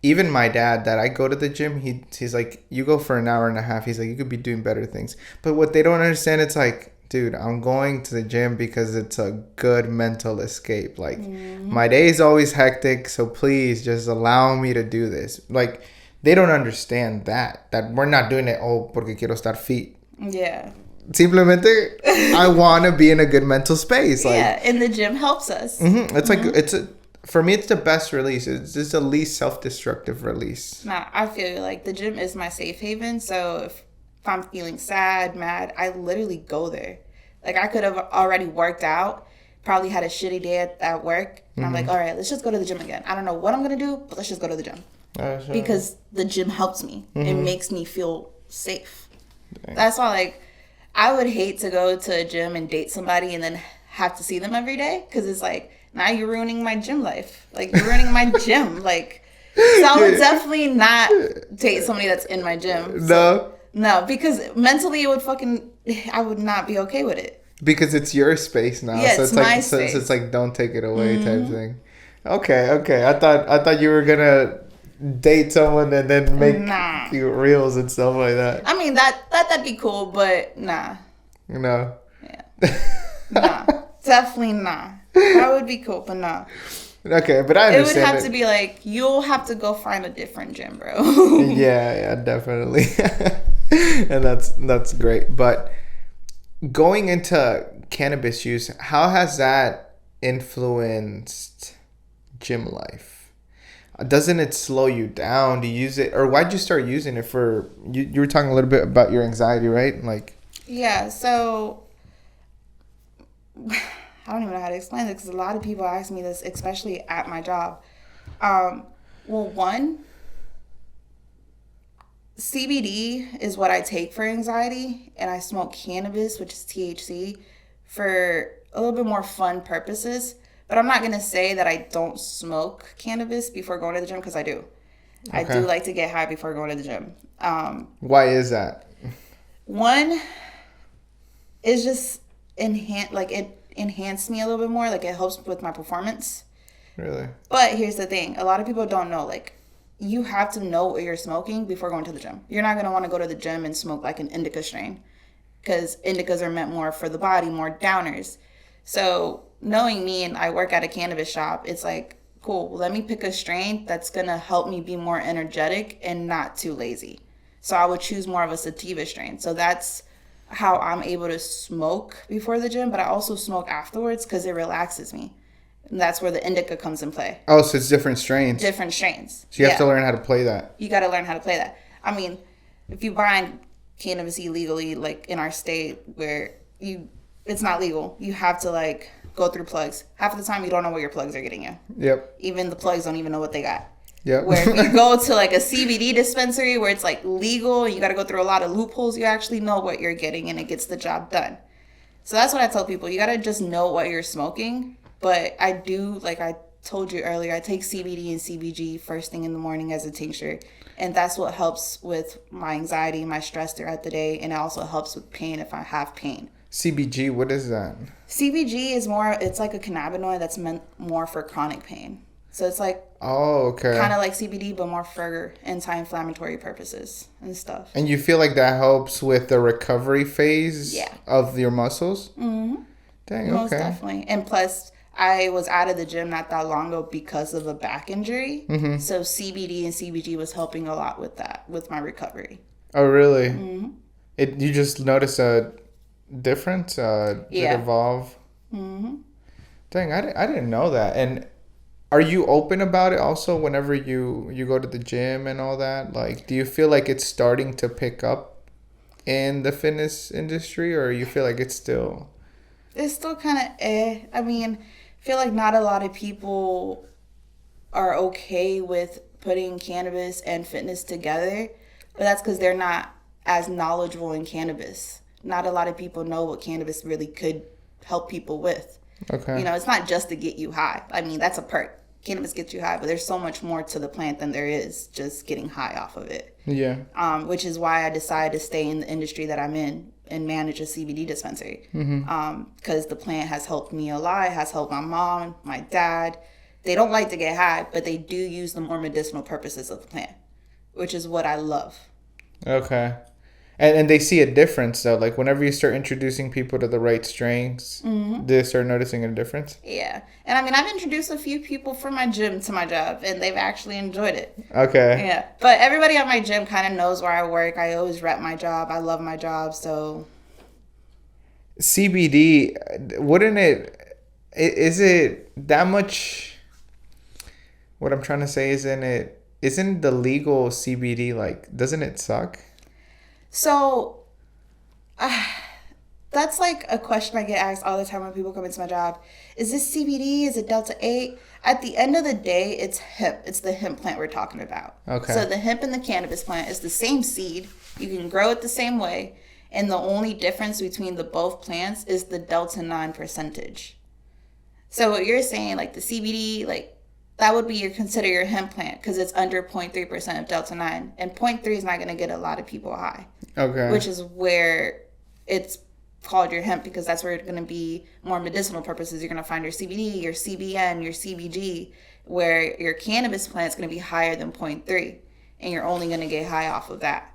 even my dad, that I go to the gym, he's like, you go for an hour and a half. He's like, you could be doing better things. But what they don't understand, it's like, dude, I'm going to the gym because it's a good mental escape. Like, my day is always hectic, so please just allow me to do this. Like, they don't understand that we're not doing it, porque quiero estar fit. Yeah. Simplemente, I want to be in a good mental space. Like, yeah, and the gym helps us. Mm-hmm. It's like, for me, it's the best release. It's just the least self-destructive release. Nah, I feel like the gym is my safe haven. So if I'm feeling sad, mad, I literally go there. Like, I could have already worked out, probably had a shitty day at work. And I'm like, all right, let's just go to the gym again. I don't know what I'm going to do, but let's just go to the gym. Sure. Because the gym helps me. It makes me feel safe. Dang. That's why, like, I would hate to go to a gym and date somebody and then have to see them every day, because it's like, now you're ruining my gym life. Like, you're ruining my gym. Like, so I would definitely not date somebody that's in my gym. So, no, because mentally I would not be okay with it. Because it's your space now. Yeah, so it's my space. So it's like, don't take it away type thing. Okay. I thought you were gonna date someone and then make reels and stuff like that. I mean, that'd be cool, but nah. No. Yeah. Nah. Definitely nah. That would be cool, but nah. Okay, but I understand. It would have to be like, you'll have to go find a different gym, bro. yeah, definitely. And that's great. But going into cannabis use, how has that influenced gym life? Doesn't it slow you down? Do you use it, or why'd you start using it for? You were talking a little bit about your anxiety, right? Like, yeah. So I don't even know how to explain it, because a lot of people ask me this, especially at my job. Well, one, CBD is what I take for anxiety, and I smoke cannabis, which is THC, for a little bit more fun purposes. But I'm not going to say that I don't smoke cannabis before going to the gym, because I do. Okay. I do like to get high before going to the gym. Why is that? One is just it enhanced me a little bit more. Like, it helps with my performance. Really? But here's the thing. A lot of people don't know. Like, you have to know what you're smoking before going to the gym. You're not going to want to go to the gym and smoke like an indica strain, because indicas are meant more for the body, more downers. So knowing me, and I work at a cannabis shop, it's like, cool, let me pick a strain that's going to help me be more energetic and not too lazy. So I would choose more of a sativa strain. So that's how I'm able to smoke before the gym, but I also smoke afterwards because it relaxes me. And that's where the indica comes in play. Oh, so it's different strains. Different strains. So you have to learn how to play that. You got to learn how to play that. I mean, if you buy cannabis illegally, like in our state where it's not legal, you have to go through plugs. Half of the time you don't know what your plugs are getting you. Yep. Even the plugs don't even know what they got. Yep. Where if you go to like a CBD dispensary where it's like legal and you got to go through a lot of loopholes, you actually know what you're getting and it gets the job done. So that's what I tell people. You got to just know what you're smoking. But I do, like I told you earlier, I take CBD and CBG first thing in the morning as a tincture. And that's what helps with my anxiety, my stress throughout the day. And it also helps with pain if I have pain. CBG, what is that? CBG is more, it's like a cannabinoid that's meant more for chronic pain. So it's like, kind of like CBD, but more for anti-inflammatory purposes and stuff. And you feel like that helps with the recovery phase of your muscles? Mm-hmm. Dang, Most definitely. And plus, I was out of the gym not that long ago because of a back injury. Mm-hmm. So CBD and CBG was helping a lot with that, with my recovery. Oh, really? Mm-hmm. You just notice a difference? Did it evolve? Mm-hmm. Dang, I didn't know that. And are you open about it also whenever you go to the gym and all that? Like, do you feel like it's starting to pick up in the fitness industry, or you feel like it's still... It's still kind of I mean, I feel like not a lot of people are okay with putting cannabis and fitness together, but that's because they're not as knowledgeable in cannabis. Not a lot of people know what cannabis really could help people with. Okay. You know, it's not just to get you high. I mean, that's a perk. Cannabis gets you high, but there's so much more to the plant than there is just getting high off of it. Yeah. Which is why I decided to stay in the industry that I'm in and manage a CBD dispensary. Because the plant has helped me a lot. It has helped my mom, my dad. They don't like to get high, but they do use the more medicinal purposes of the plant, which is what I love. Okay. And they see a difference, though. Like, whenever you start introducing people to the right strains, they start noticing a difference? Yeah. And, I mean, I've introduced a few people from my gym to my job, and they've actually enjoyed it. Okay. Yeah. But everybody at my gym kind of knows where I work. I always rep my job. I love my job, so... CBD, is it that much... What I'm trying to say isn't the legal CBD, like, doesn't it suck? So, that's like a question I get asked all the time when people come into my job. Is this CBD? Is it Delta 8? At the end of the day, it's hemp. It's the hemp plant we're talking about. Okay. So the hemp and the cannabis plant is the same seed. You can grow it the same way. And the only difference between the both plants is the Delta 9 percentage. So what you're saying, like the CBD, like, that would be consider your hemp plant because it's under 0.3% of Delta 9. And 0.3 is not going to get a lot of people high. Okay. Which is where it's called your hemp because that's where it's going to be more medicinal purposes. You're going to find your CBD, your CBN, your CBG, where your cannabis plant is going to be higher than 0.3. And you're only going to get high off of that.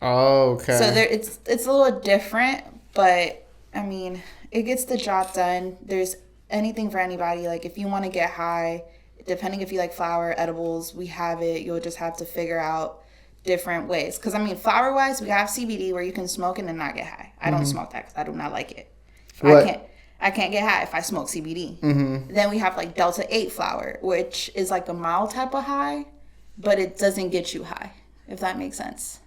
Oh, okay. So it's a little different, but, I mean, it gets the job done. There's anything for anybody. Like, if you want to get high... Depending if you like flower, edibles, we have it. You'll just have to figure out different ways. Because, I mean, flower-wise, we have CBD where you can smoke it and not get high. I don't smoke that because I do not like it. I can't get high if I smoke CBD. Then we have, like, Delta 8 flower, which is, like, a mild type of high, but it doesn't get you high, if that makes sense.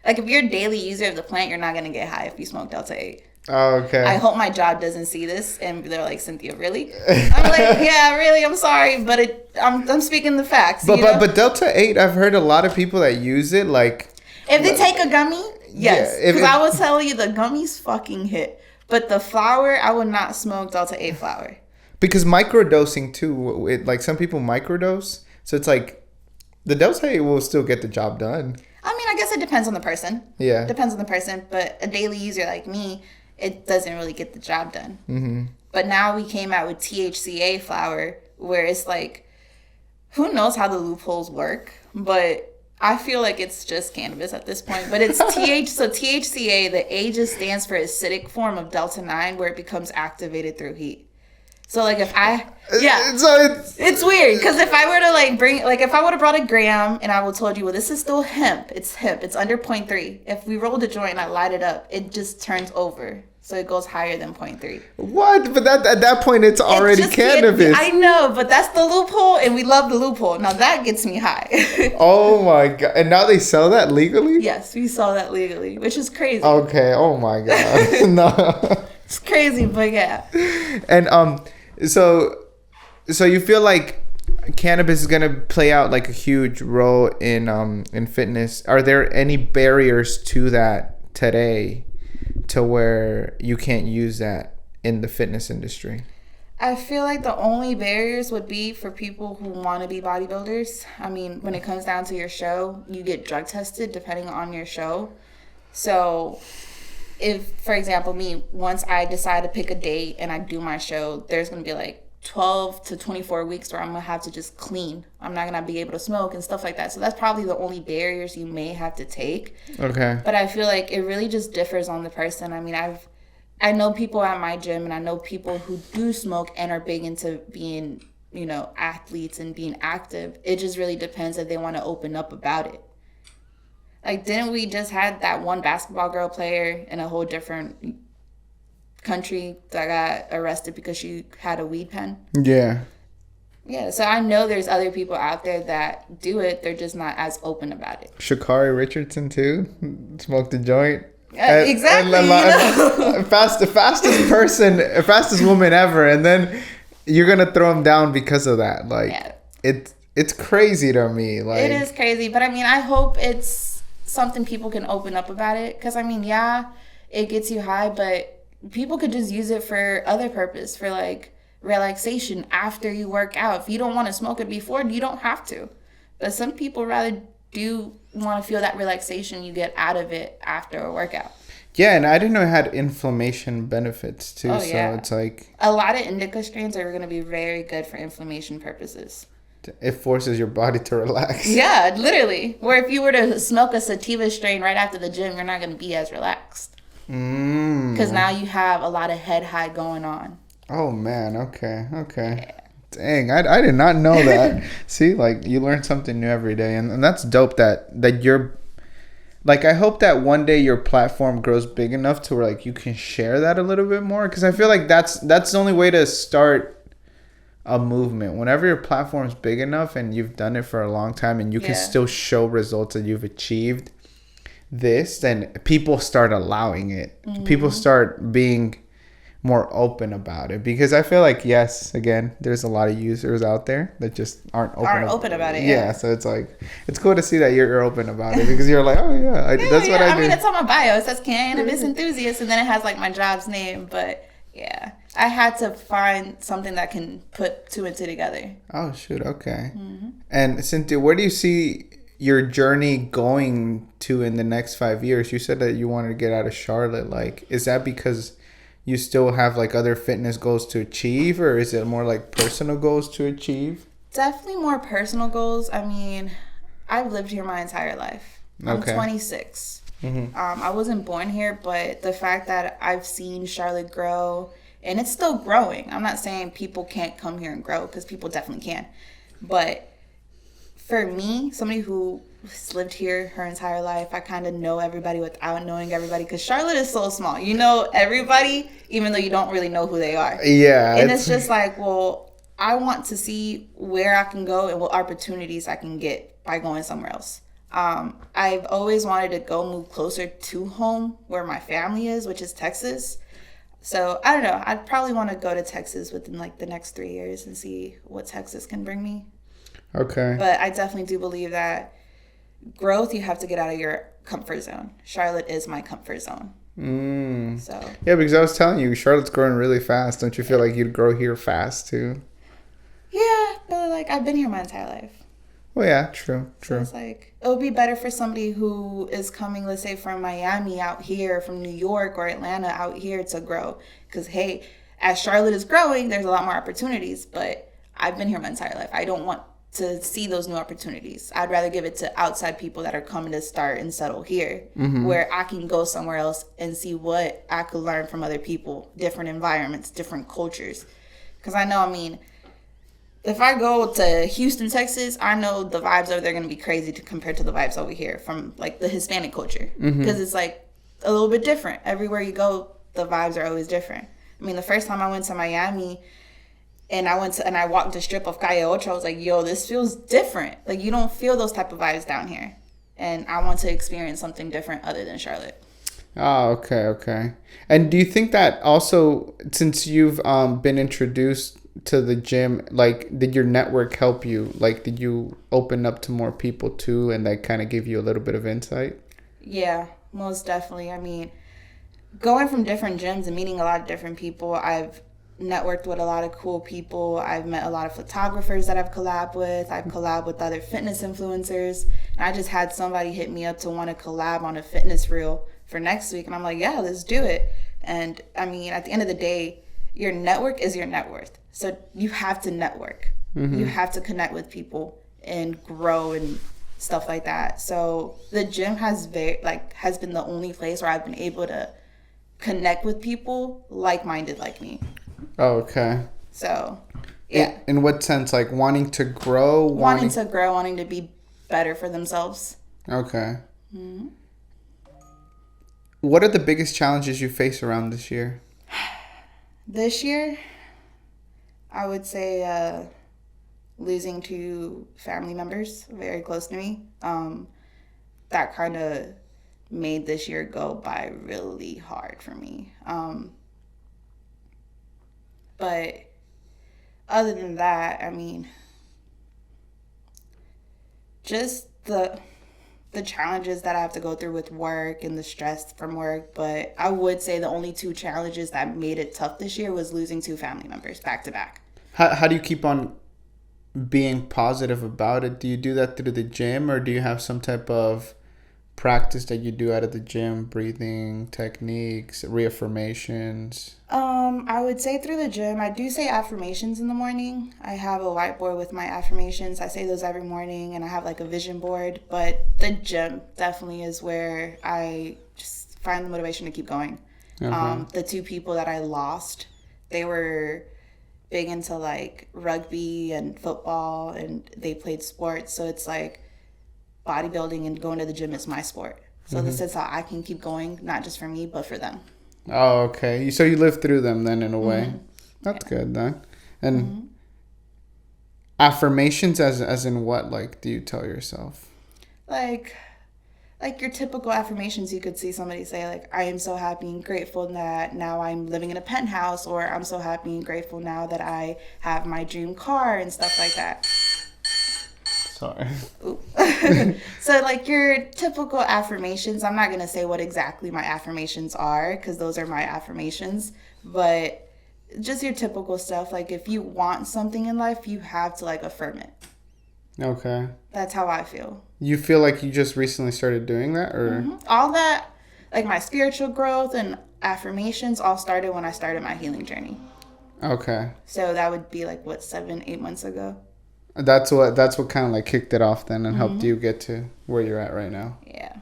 Like, if you're a daily user of the plant, you're not going to get high if you smoke Delta 8. Oh, okay. I hope my job doesn't see this and they're like, Cynthia, really? I'm like, yeah, really, I'm sorry, but I'm speaking the facts. But Delta 8, I've heard a lot of people that use it, like... If they take a gummy, yes. Because I will tell you, the gummies fucking hit. But the flower, I would not smoke Delta 8 flower. Because microdosing, too, like some people microdose. So it's like, the Delta 8 will still get the job done. I mean, I guess it depends on the person. Yeah. Depends on the person. But a daily user like me... it doesn't really get the job done. But now we came out with THCA flower, where it's like, who knows how the loopholes work, but I feel like it's just cannabis at this point. But it's so THCA, the A just stands for acidic form of Delta 9, where it becomes activated through heat. So, like, it's weird, because if I were to, like, if I would have brought a gram, and I would told you, well, this is still hemp, it's under 0.3. If we rolled a joint and I light it up, it just turns over. So it goes higher than 0.3. What? But at that point, it's already cannabis. I know, but that's the loophole, and we love the loophole. Now, that gets me high. Oh, my God. And now they sell that legally? Yes, we sell that legally, which is crazy. Okay. Oh, my God. No. It's crazy, but yeah. And, so you feel like cannabis is gonna play out like a huge role in fitness. Are there any barriers to that today, to where you can't use that in the fitness industry? I feel like the only barriers would be for people who want to be bodybuilders. I mean, when it comes down to your show, you get drug tested depending on your show. So if, for example, me, once I decide to pick a date and I do my show, there's going to be like 12 to 24 weeks where I'm going to have to just clean. I'm not going to be able to smoke and stuff like that. So that's probably the only barriers you may have to take. Okay. But I feel like it really just differs on the person. I mean, I know people at my gym, and I know people who do smoke and are big into being, you know, athletes and being active. It just really depends if they want to open up about it. Like, didn't we just had that one basketball girl player in a whole different country that got arrested because she had a weed pen? Yeah. Yeah, so I know there's other people out there that do it. They're just not as open about it. Sha'Carri Richardson too smoked a joint. Exactly. Fastest woman ever, and then you're gonna throw him down because of that. Like, yeah. It's crazy to me. Like, it is crazy, but I mean, I hope it's something people can open up about it. Because I mean, yeah, it gets you high, but people could just use it for other purpose, for like relaxation after you work out. If you don't want to smoke it before, you don't have to. But some people rather do want to feel that relaxation you get out of it after a workout. Yeah, and I didn't know it had inflammation benefits too. So it's like a lot of indica strains are going to be very good for inflammation purposes. It forces your body to relax. Yeah, literally. Where if you were to smoke a sativa strain right after the gym, you're not going to be as relaxed. Because now you have a lot of head high going on. Oh man, okay. Yeah. Dang, I did not know that. See, like, you learn something new every day, and that's dope that you're, like, I hope that one day your platform grows big enough to where, like, you can share that a little bit more, because I feel like that's the only way to start a movement. Whenever your platform's big enough and you've done it for a long time and you can still show results that you've achieved this, then people start allowing it. People start being more open about it, because I feel like, yes, again, there's a lot of users out there that just aren't open about it. Yeah, so it's like, it's cool to see that you're open about it, because you're like, oh yeah, that's what I do. I mean, it's on my bio. It says Cannabis enthusiast, and then it has like my job's name. But yeah, I had to find something that can put two and two together. Oh shoot, okay. And Cynthia, where do you see your journey going to in the next 5 years? You said that you wanted to get out of Charlotte. Like, is that because you still have like other fitness goals to achieve, or is it more like personal goals to achieve? Definitely more personal goals. I mean, I've lived here my entire life. I'm 26. I wasn't born here, but the fact that I've seen Charlotte grow, and it's still growing. I'm not saying people can't come here and grow, because people definitely can. But for me, somebody who lived here her entire life, I kind of know everybody without knowing everybody, because Charlotte is so small. You know everybody, even though you don't really know who they are. Yeah. And it's just like, well, I want to see where I can go and what opportunities I can get by going somewhere else. I've always wanted to move closer to home, where my family is, which is Texas. So I don't know. I'd probably want to go to Texas within like the next 3 years and see what Texas can bring me. Okay. But I definitely do believe that growth, you have to get out of your comfort zone. Charlotte is my comfort zone. So yeah, because I was telling you, Charlotte's growing really fast. Don't you feel like you'd grow here fast too? Yeah, but like, I've been here my entire life. Well, yeah, true. So it's like, it would be better for somebody who is coming, let's say, from Miami out here, from New York or Atlanta out here to grow. Because, hey, as Charlotte is growing, there's a lot more opportunities. But I've been here my entire life. I don't want to see those new opportunities. I'd rather give it to outside people that are coming to start and settle here, where I can go somewhere else and see what I could learn from other people, different environments, different cultures. Because I know, I mean, if I go to Houston, Texas, I know the vibes over there are going to be crazy compared to the vibes over here from like the Hispanic culture, because it's like a little bit different. Everywhere you go, the vibes are always different. I mean, the first time I went to Miami, and I walked the strip of Calle Ocho, I was like, yo, this feels different. Like, you don't feel those type of vibes down here. And I want to experience something different other than Charlotte. Oh, okay. And do you think that also, since you've been introduced to the gym, like, did your network help you? Like, did you open up to more people too, and that kind of give you a little bit of insight? Yeah, most definitely. I mean, going from different gyms and meeting a lot of different people, I've networked with a lot of cool people. I've met a lot of photographers that I've collabed with. I've collabed with other fitness influencers. And I just had somebody hit me up to want to collab on a fitness reel for next week. And I'm like, yeah, let's do it. And I mean, at the end of the day, your network is your net worth. So you have to network. Mm-hmm. You have to connect with people and grow and stuff like that. So the gym has been the only place where I've been able to connect with people like-minded like me. Oh, okay. So, yeah. In what sense? Like wanting to grow? Wanting to grow, wanting to be better for themselves. Okay. Mm-hmm. What are the biggest challenges you face around this year? This year, I would say losing 2 family members very close to me. That kind of made this year go by really hard for me. But other than that, I mean, just the challenges that I have to go through with work and the stress from work. But I would say the only 2 challenges that made it tough this year was losing 2 family members back to back. How do you keep on being positive about it? Do you do that through the gym, or do you have some type of practice that you do out of the gym, breathing techniques, reaffirmations? I would say through the gym. I do say affirmations in the morning. I have a whiteboard with my affirmations. I say those every morning, and I have like a vision board. But the gym definitely is where I just find the motivation to keep going. The 2 people that I lost, they were big into like rugby and football, and they played sports. So it's like bodybuilding and going to the gym is my sport. So this is how I can keep going, not just for me, but for them. Oh, okay. So you lived through them then in a way. That's good then. And affirmations as in what, like, do you tell yourself? Like your typical affirmations, you could see somebody say like, I am so happy and grateful that now I'm living in a penthouse, or I'm so happy and grateful now that I have my dream car and stuff like that. Sorry. So like your typical affirmations, I'm not going to say what exactly my affirmations are because those are my affirmations, but just your typical stuff. Like if you want something in life, you have to like affirm it. Okay. That's how I feel. You feel like you just recently started doing that, or? All that, like my spiritual growth and affirmations all started when I started my healing journey. Okay. So that would be like what, 7-8 months ago. That's what kind of like kicked it off then and helped you get to where you're at right now. Yeah.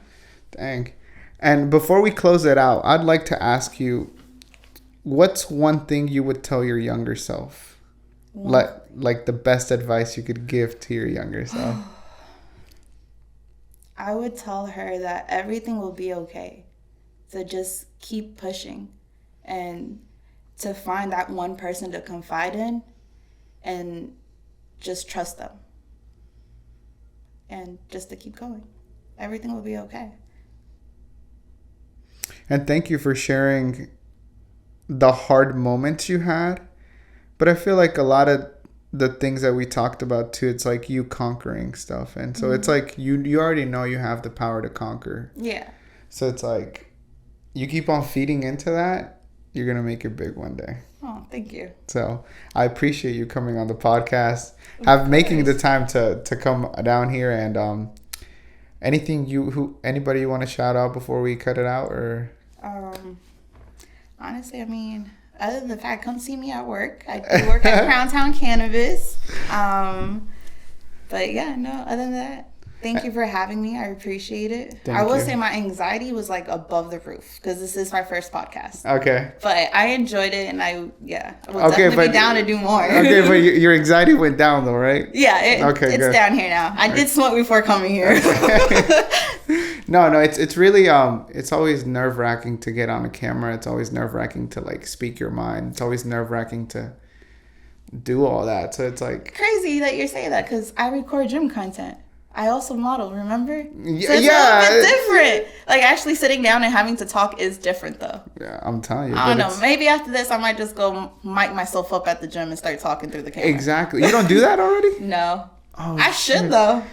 Dang. And before we close it out, I'd like to ask you, what's one thing you would tell your younger self? Like the best advice you could give to your younger self. I would tell her that everything will be okay. So just keep pushing and to find that one person to confide in and just trust them. And just to keep going. Everything will be okay. And thank you for sharing the hard moments you had. But I feel like a lot of the things that we talked about too, it's like you conquering stuff. And so it's like you already know you have the power to conquer. Yeah. So it's like you keep on feeding into that, you're going to make it big one day. Oh, thank you. So I appreciate you coming on the podcast. Making the time to come down here. And anybody you want to shout out before we cut it out, or? Honestly, I mean, other than the fact, come see me at work. I do work at Crowntown Cannabis. But yeah, no, other than that, thank you for having me. I appreciate it. I will say my anxiety was like above the roof because this is my first podcast. Okay. But I enjoyed it, and I will definitely be down to do more. Okay, but your anxiety went down though, right? Yeah, it's down here now. I did smoke before coming here. No, it's really it's always nerve-wracking to get on a camera. It's always nerve-wracking to like speak your mind. It's always nerve-wracking to do all that. So it's like crazy that you're saying that because I record gym content. I also model, remember? Yeah, so it's a little bit different. Like, actually sitting down and having to talk is different, though. Yeah, I'm telling you. I don't know. Maybe after this, I might just go mic myself up at the gym and start talking through the camera. Exactly. You don't do that already? No. Oh, I should, though.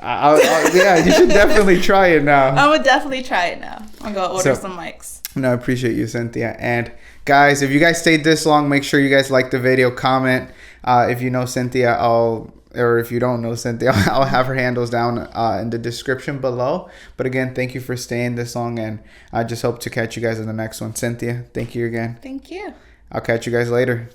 Yeah, you should definitely try it now. I would definitely try it now. I'm going to order some mics. No, I appreciate you, Cynthia. And guys, if you guys stayed this long, make sure you guys like the video, comment. If you know Cynthia, or if you don't know Cynthia, I'll have her handles down in the description below. But again, thank you for staying this long, and I just hope to catch you guys in the next one. Cynthia, thank you again. Thank you. I'll catch you guys later.